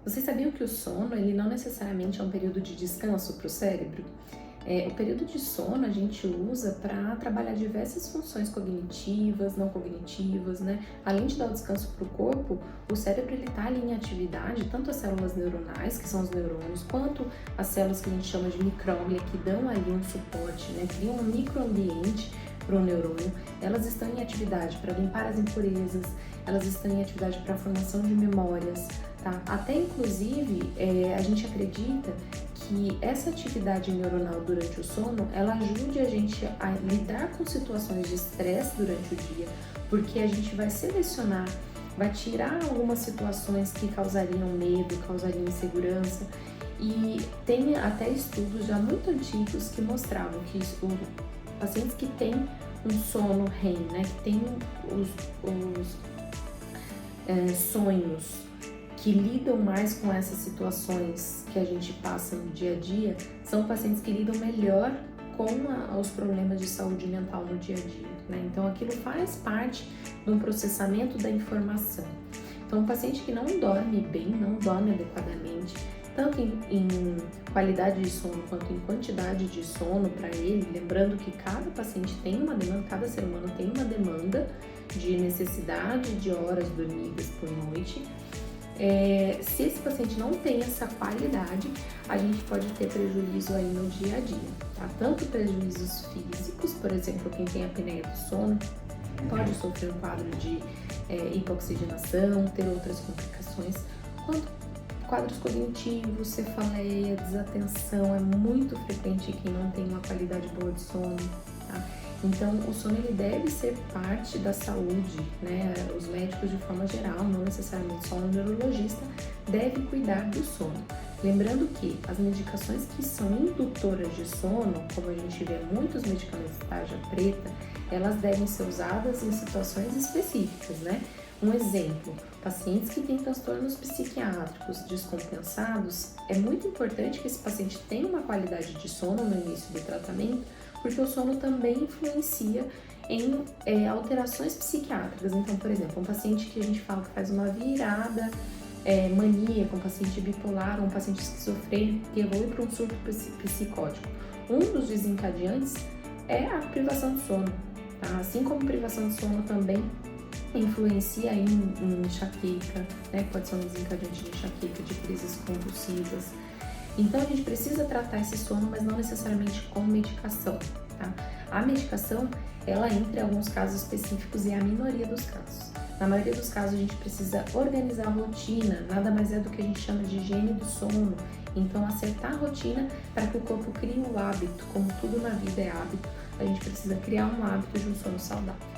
Vocês sabiam que o sono, ele não necessariamente é um período de descanso para o cérebro? O período de sono a gente usa para trabalhar diversas funções cognitivas, não cognitivas, né? Além de dar o descanso para o corpo, o cérebro ele tá ali em atividade, tanto as células neuronais, que são os neurônios, quanto as células que a gente chama de micróglia, que dão ali um suporte, né? Criam um microambiente para o neurônio. Elas estão em atividade para limpar as impurezas, elas estão em atividade para a formação de memórias, tá? Até inclusive a gente acredita que essa atividade neuronal durante o sono, ela ajude a gente a lidar com situações de estresse durante o dia, porque a gente vai selecionar, vai tirar algumas situações que causariam medo, causariam insegurança, e tem até estudos já muito antigos que mostravam que pacientes que têm um sono REM, né, que têm sonhos que lidam mais com essas situações que a gente passa no dia a dia, são pacientes que lidam melhor com os problemas de saúde mental no dia a dia, né? Então aquilo faz parte do processamento da informação. Então um paciente que não dorme bem, não dorme adequadamente, tanto em qualidade de sono quanto em quantidade de sono para ele, lembrando que cada paciente tem uma demanda, cada ser humano tem uma demanda de necessidade de horas dormidas por noite. Se esse paciente não tem essa qualidade, a gente pode ter prejuízo aí no dia a dia, tá? Tanto prejuízos físicos, por exemplo, quem tem apneia do sono pode sofrer um quadro de hipoxigenação, ter outras complicações, quanto quadros cognitivos, cefaleia, desatenção, é muito frequente em quem não tem uma qualidade boa de sono, tá? Então, o sono ele deve ser parte da saúde, né? Os médicos de forma geral, não necessariamente só o neurologista, deve cuidar do sono. Lembrando que as medicações que são indutoras de sono, como a gente vê muitos medicamentos de tarja preta, elas devem ser usadas em situações específicas, né? Um exemplo, pacientes que têm transtornos psiquiátricos descompensados, é muito importante que esse paciente tenha uma qualidade de sono no início do tratamento, porque o sono também influencia em alterações psiquiátricas. Então, por exemplo, um paciente que a gente fala que faz uma virada maníaca, um paciente bipolar, um paciente esquizofrênico que evolui para um surto psicótico. Um dos desencadeantes é a privação de sono, tá? Assim como privação de sono também influencia em enxaqueca, né? Pode ser um desencadeante de enxaqueca, de crises convulsivas. Então a gente precisa tratar esse sono, mas não necessariamente com medicação, tá? A medicação, ela entra em alguns casos específicos e é a minoria dos casos. Na maioria dos casos a gente precisa organizar a rotina, nada mais é do que a gente chama de higiene do sono. Então acertar a rotina para que o corpo crie um hábito, como tudo na vida é hábito, a gente precisa criar um hábito de um sono saudável.